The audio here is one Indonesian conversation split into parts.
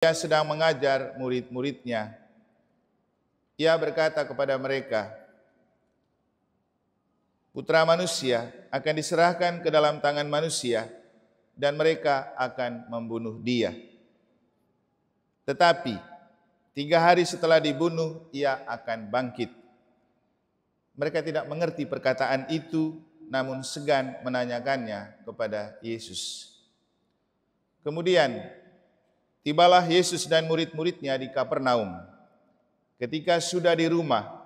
Dia sedang mengajar murid-muridnya. Ia berkata kepada mereka, Putra Manusia akan diserahkan ke dalam tangan manusia, dan mereka akan membunuh dia. Tetapi 3 hari setelah dibunuh, ia akan bangkit. Mereka tidak mengerti perkataan itu, namun segan menanyakannya kepada Yesus. Kemudian tibalah Yesus dan murid-muridnya di Kapernaum. Ketika sudah di rumah,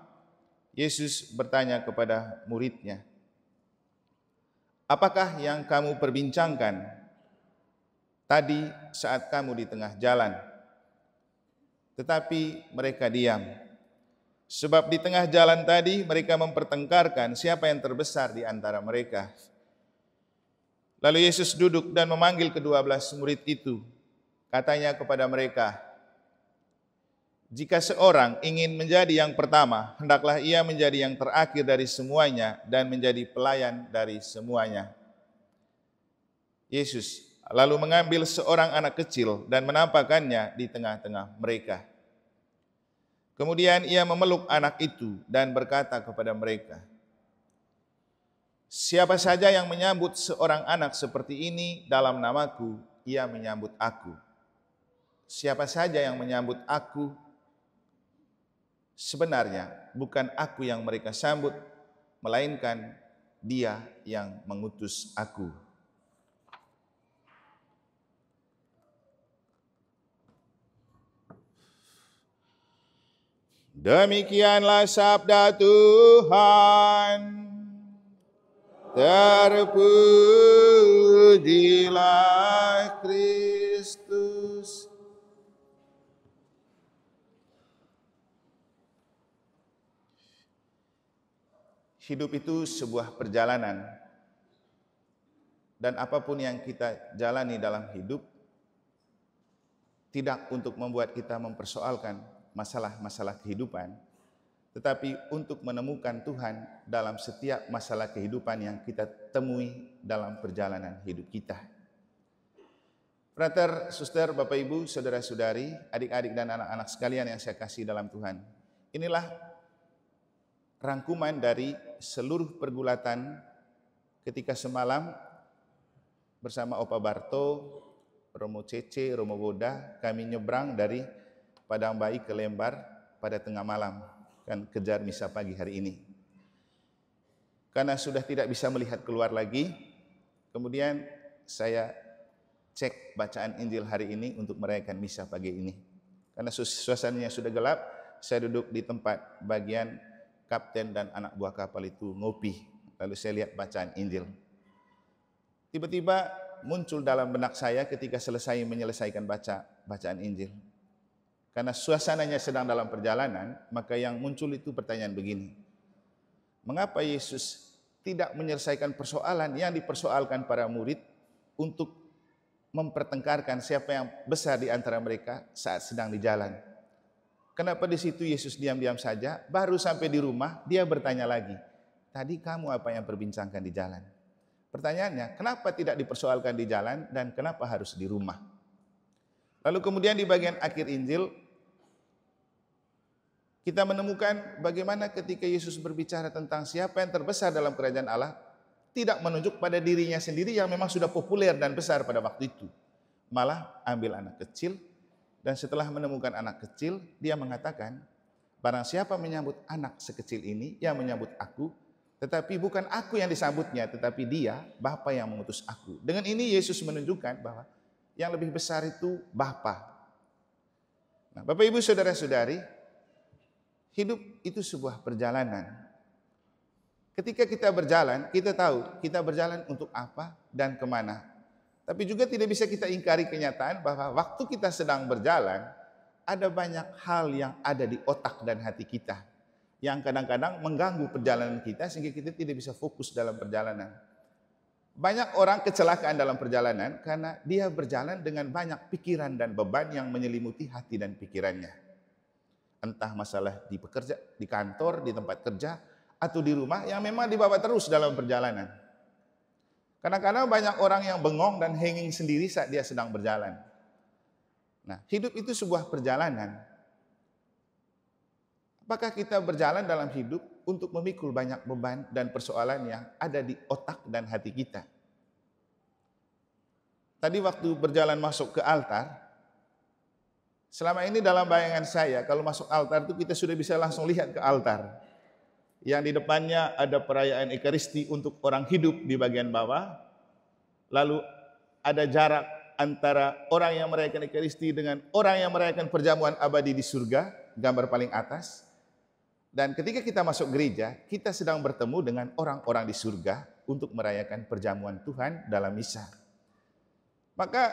Yesus bertanya kepada muridnya, "Apakah yang kamu perbincangkan tadi saat kamu di tengah jalan?" Tetapi mereka diam. Sebab di tengah jalan tadi mereka mempertengkarkan siapa yang terbesar di antara mereka. Lalu Yesus duduk dan memanggil ke-12 murid itu. Katanya kepada mereka, "Jika seorang ingin menjadi yang pertama, hendaklah ia menjadi yang terakhir dari semuanya dan menjadi pelayan dari semuanya." Yesus lalu mengambil seorang anak kecil dan menampakkannya di tengah-tengah mereka. Kemudian ia memeluk anak itu dan berkata kepada mereka, "Siapa saja yang menyambut seorang anak seperti ini dalam namaku, ia menyambut aku. Siapa saja yang menyambut aku, sebenarnya bukan aku yang mereka sambut, melainkan Dia yang mengutus aku." Demikianlah sabda Tuhan. Terpujilah Kristus. Hidup itu sebuah perjalanan. Dan apapun yang kita jalani dalam hidup, tidak untuk membuat kita mempersoalkan masalah-masalah kehidupan, tetapi untuk menemukan Tuhan dalam setiap masalah kehidupan yang kita temui dalam perjalanan hidup kita. Frater, suster, Bapak Ibu, saudara-saudari, adik-adik dan anak-anak sekalian yang saya kasih dalam Tuhan. Inilah rangkuman dari seluruh pergulatan ketika semalam bersama Opa Barto, Romo Cece, Romo Goda, kami nyebrang dari Padang Bayi ke Lembar pada tengah malam, kan kejar misa pagi hari ini. Karena sudah tidak bisa melihat keluar lagi, kemudian saya cek bacaan Injil hari ini untuk merayakan misa pagi ini. Karena suasananya sudah gelap, saya duduk di tempat bagian kapten dan anak buah kapal itu ngopi. Lalu saya lihat bacaan Injil. Tiba-tiba muncul dalam benak saya ketika menyelesaikan bacaan Injil. Karena suasananya sedang dalam perjalanan, maka yang muncul itu pertanyaan begini. Mengapa Yesus tidak menyelesaikan persoalan yang dipersoalkan para murid untuk mempertengkarkan siapa yang besar di antara mereka saat sedang di jalan? Kenapa di situ Yesus diam-diam saja, baru sampai di rumah dia bertanya lagi, "Tadi kamu apa yang perbincangkan di jalan?" Pertanyaannya, kenapa tidak dipersoalkan di jalan dan kenapa harus di rumah? Lalu kemudian di bagian akhir Injil, kita menemukan bagaimana ketika Yesus berbicara tentang siapa yang terbesar dalam kerajaan Allah, tidak menunjuk pada dirinya sendiri yang memang sudah populer dan besar pada waktu itu. Malah ambil anak kecil, dan setelah menemukan anak kecil, dia mengatakan, "Barang siapa menyambut anak sekecil ini, ia menyambut aku, tetapi bukan aku yang disambutnya, tetapi Dia, Bapa yang mengutus aku." Dengan ini Yesus menunjukkan bahwa yang lebih besar itu Bapa. Nah, Bapak Ibu saudara-saudari, hidup itu sebuah perjalanan. Ketika kita berjalan, kita tahu kita berjalan untuk apa dan kemana. Tapi juga tidak bisa kita ingkari kenyataan bahwa waktu kita sedang berjalan, ada banyak hal yang ada di otak dan hati kita, yang kadang-kadang mengganggu perjalanan kita sehingga kita tidak bisa fokus dalam perjalanan. Banyak orang kecelakaan dalam perjalanan karena dia berjalan dengan banyak pikiran dan beban yang menyelimuti hati dan pikirannya. Entah masalah di pekerja, di kantor, di tempat kerja, atau di rumah yang memang dibawa terus dalam perjalanan. Kadang-kadang banyak orang yang bengong dan henging sendiri saat dia sedang berjalan. Nah, hidup itu sebuah perjalanan. Apakah kita berjalan dalam hidup untuk memikul banyak beban dan persoalan yang ada di otak dan hati kita? Tadi waktu berjalan masuk ke altar, selama ini dalam bayangan saya, kalau masuk altar itu kita sudah bisa langsung lihat ke altar. Yang di depannya ada perayaan Ekaristi untuk orang hidup di bagian bawah, lalu ada jarak antara orang yang merayakan Ekaristi dengan orang yang merayakan perjamuan abadi di surga, gambar paling atas. Dan ketika kita masuk gereja, kita sedang bertemu dengan orang-orang di surga untuk merayakan perjamuan Tuhan dalam misa. Maka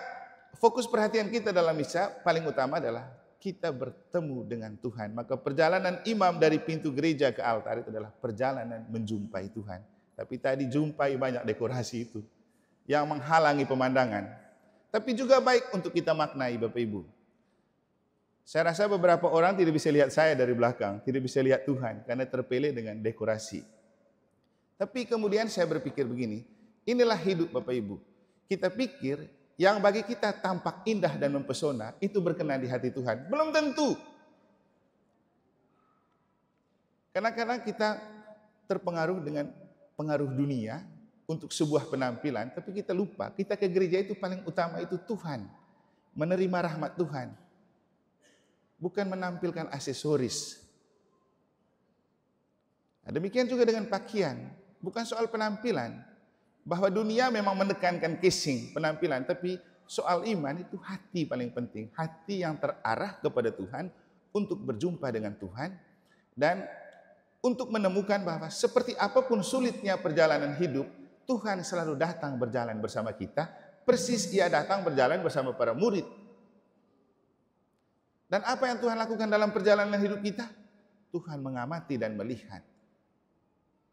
fokus perhatian kita dalam misa paling utama adalah kita bertemu dengan Tuhan. Maka perjalanan imam dari pintu gereja ke altar itu adalah perjalanan menjumpai Tuhan. Tapi tadi jumpai banyak dekorasi itu yang menghalangi pemandangan. Tapi juga baik untuk kita maknai, Bapak Ibu. Saya rasa beberapa orang tidak bisa lihat saya dari belakang, tidak bisa lihat Tuhan karena terpele dengan dekorasi. Tapi kemudian saya berpikir begini, inilah hidup Bapak Ibu. Kita pikir yang bagi kita tampak indah dan mempesona, itu berkenan di hati Tuhan. Belum tentu. Kadang-kadang kita terpengaruh dengan pengaruh dunia untuk sebuah penampilan, tapi kita lupa, kita ke gereja itu paling utama itu Tuhan. Menerima rahmat Tuhan. Bukan menampilkan aksesoris. Demikian juga dengan pakaian. Bukan soal penampilan. Bahwa dunia memang menekankan casing, penampilan, tapi soal iman itu hati paling penting. Hati yang terarah kepada Tuhan untuk berjumpa dengan Tuhan dan untuk menemukan bahwa seperti apapun sulitnya perjalanan hidup, Tuhan selalu datang berjalan bersama kita, persis Ia datang berjalan bersama para murid. Dan apa yang Tuhan lakukan dalam perjalanan hidup kita? Tuhan mengamati dan melihat.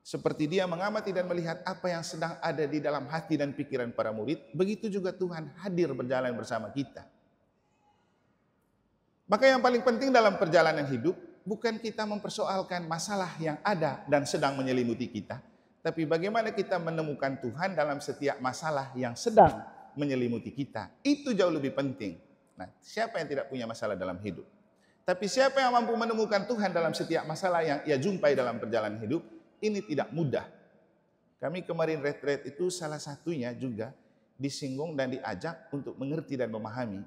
Seperti Dia mengamati dan melihat apa yang sedang ada di dalam hati dan pikiran para murid, begitu juga Tuhan hadir berjalan bersama kita. Maka yang paling penting dalam perjalanan hidup, bukan kita mempersoalkan masalah yang ada dan sedang menyelimuti kita, tapi bagaimana kita menemukan Tuhan dalam setiap masalah yang sedang menyelimuti kita. Itu jauh lebih penting. Nah, siapa yang tidak punya masalah dalam hidup? Tapi siapa yang mampu menemukan Tuhan dalam setiap masalah yang ia jumpai dalam perjalanan hidup, ini tidak mudah. Kami kemarin retreat itu salah satunya juga disinggung dan diajak untuk mengerti dan memahami.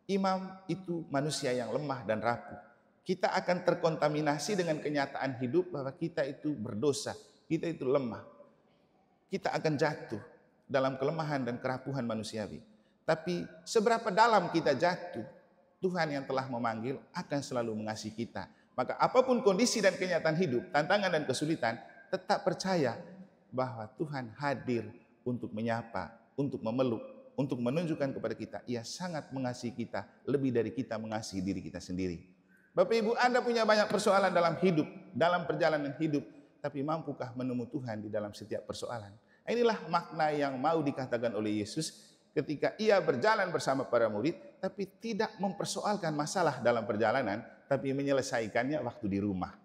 Imam itu manusia yang lemah dan rapuh. Kita akan terkontaminasi dengan kenyataan hidup bahwa kita itu berdosa, kita itu lemah. Kita akan jatuh dalam kelemahan dan kerapuhan manusiawi. Tapi seberapa dalam kita jatuh, Tuhan yang telah memanggil akan selalu mengasihi kita. Maka apapun kondisi dan kenyataan hidup, tantangan dan kesulitan, tetap percaya bahwa Tuhan hadir untuk menyapa, untuk memeluk, untuk menunjukkan kepada kita, Ia sangat mengasihi kita, lebih dari kita mengasihi diri kita sendiri. Bapak Ibu, Anda punya banyak persoalan dalam hidup, dalam perjalanan hidup, tapi mampukah menemui Tuhan di dalam setiap persoalan? Inilah makna yang mau dikatakan oleh Yesus ketika Ia berjalan bersama para murid, tapi tidak mempersoalkan masalah dalam perjalanan, tapi menyelesaikannya waktu di rumah.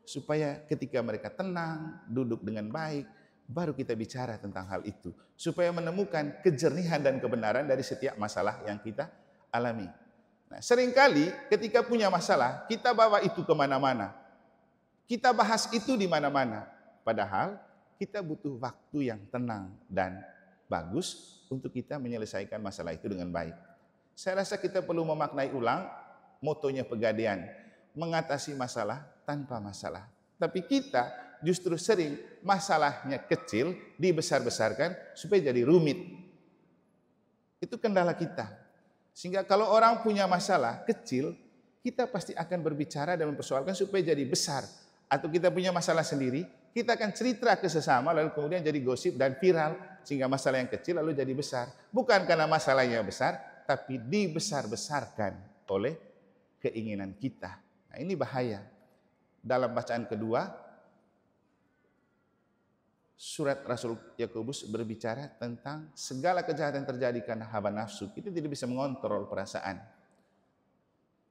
Supaya ketika mereka tenang, duduk dengan baik, baru kita bicara tentang hal itu. Supaya menemukan kejernihan dan kebenaran dari setiap masalah yang kita alami. Nah, seringkali ketika punya masalah, kita bawa itu kemana-mana. Kita bahas itu di mana-mana. Padahal kita butuh waktu yang tenang dan bagus untuk kita menyelesaikan masalah itu dengan baik. Saya rasa kita perlu memaknai ulang motonya Pegadaian. Mengatasi masalah tanpa masalah. Tapi kita justru sering masalahnya kecil dibesar-besarkan supaya jadi rumit. Itu kendala kita. Sehingga kalau orang punya masalah kecil, kita pasti akan berbicara dan mempersoalkan supaya jadi besar. Atau kita punya masalah sendiri, kita akan cerita ke sesama lalu kemudian jadi gosip dan viral sehingga masalah yang kecil lalu jadi besar. Bukan karena masalahnya besar, tapi dibesar-besarkan oleh keinginan kita. Nah, ini bahaya. Dalam bacaan kedua, surat Rasul Yakobus berbicara tentang segala kejahatan terjadi karena hawa nafsu. Kita tidak bisa mengontrol perasaan.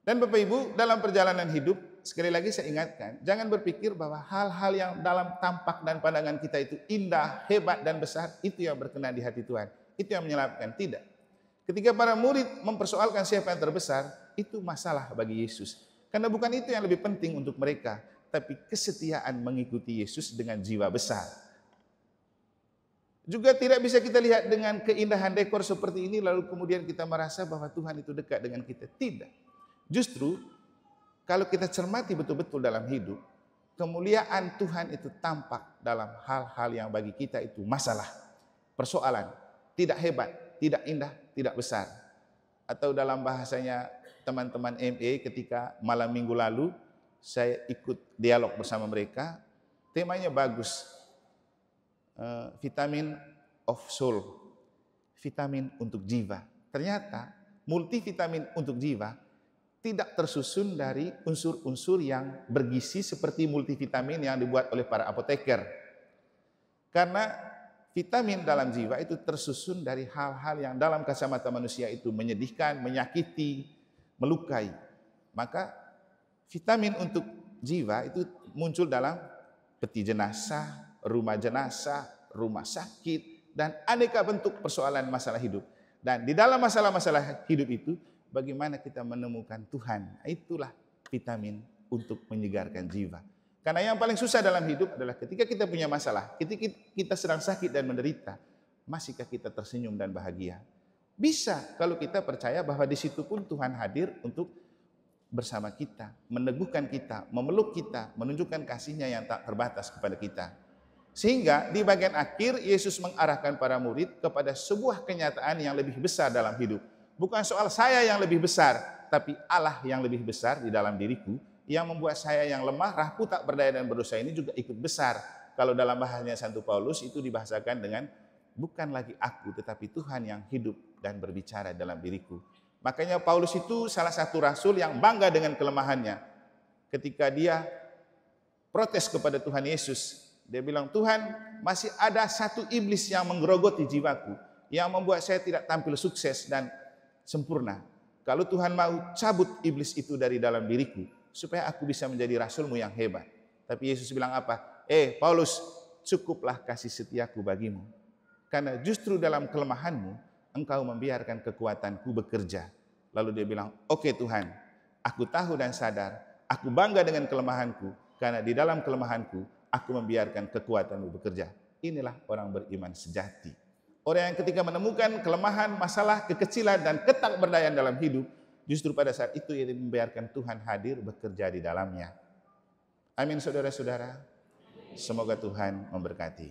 Dan Bapak Ibu, dalam perjalanan hidup, sekali lagi saya ingatkan, jangan berpikir bahwa hal-hal yang dalam tampak dan pandangan kita itu indah, hebat dan besar, itu yang berkenan di hati Tuhan. Itu yang menyelamatkan. Tidak. Ketika para murid mempersoalkan siapa yang terbesar, itu masalah bagi Yesus. Karena bukan itu yang lebih penting untuk mereka, tapi kesetiaan mengikuti Yesus dengan jiwa besar. Juga tidak bisa kita lihat dengan keindahan dekor seperti ini lalu kemudian kita merasa bahwa Tuhan itu dekat dengan kita. Tidak. Justru kalau kita cermati betul-betul dalam hidup, kemuliaan Tuhan itu tampak dalam hal-hal yang bagi kita itu masalah, persoalan, tidak hebat, tidak indah, tidak besar. Atau dalam bahasanya teman-teman MA ketika malam minggu lalu saya ikut dialog bersama mereka, temanya bagus. Vitamin of soul, vitamin untuk jiwa. Ternyata multivitamin untuk jiwa tidak tersusun dari unsur-unsur yang bergizi seperti multivitamin yang dibuat oleh para apoteker. Karena vitamin dalam jiwa itu tersusun dari hal-hal yang dalam kacamata manusia itu menyedihkan, menyakiti, melukai. Maka vitamin untuk jiwa itu muncul dalam peti jenazah, rumah jenazah, rumah sakit, dan aneka bentuk persoalan masalah hidup. Dan di dalam masalah-masalah hidup itu, bagaimana kita menemukan Tuhan. Itulah vitamin untuk menyegarkan jiwa. Karena yang paling susah dalam hidup adalah ketika kita punya masalah, ketika kita sedang sakit dan menderita, masihkah kita tersenyum dan bahagia? Bisa kalau kita percaya bahwa di situ pun Tuhan hadir untuk bersama kita, meneguhkan kita, memeluk kita, menunjukkan kasih-Nya yang tak terbatas kepada kita. Sehingga di bagian akhir Yesus mengarahkan para murid kepada sebuah kenyataan yang lebih besar dalam hidup. Bukan soal saya yang lebih besar, tapi Allah yang lebih besar di dalam diriku yang membuat saya yang lemah, rapuh, tak berdaya dan berdosa ini juga ikut besar. Kalau dalam bahasanya Santo Paulus itu dibahasakan dengan bukan lagi aku tetapi Tuhan yang hidup dan berbicara dalam diriku. Makanya Paulus itu salah satu rasul yang bangga dengan kelemahannya. Ketika dia protes kepada Tuhan Yesus, dia bilang, Tuhan, masih ada satu iblis yang menggerogoti jiwaku, yang membuat saya tidak tampil sukses dan sempurna. Kalau Tuhan mau cabut iblis itu dari dalam diriku, supaya aku bisa menjadi rasulmu yang hebat. Tapi Yesus bilang apa? Paulus, cukuplah kasih setiaku bagimu. Karena justru dalam kelemahanmu, engkau membiarkan kekuatanku bekerja. Lalu dia bilang, oke Tuhan, aku tahu dan sadar, aku bangga dengan kelemahanku, karena di dalam kelemahanku, aku membiarkan kekuatanmu bekerja. Inilah orang beriman sejati. Orang yang ketika menemukan kelemahan, masalah, kekecilan, dan ketakberdayaan dalam hidup, justru pada saat itu ia membiarkan Tuhan hadir bekerja di dalamnya. Amin saudara-saudara. Semoga Tuhan memberkati.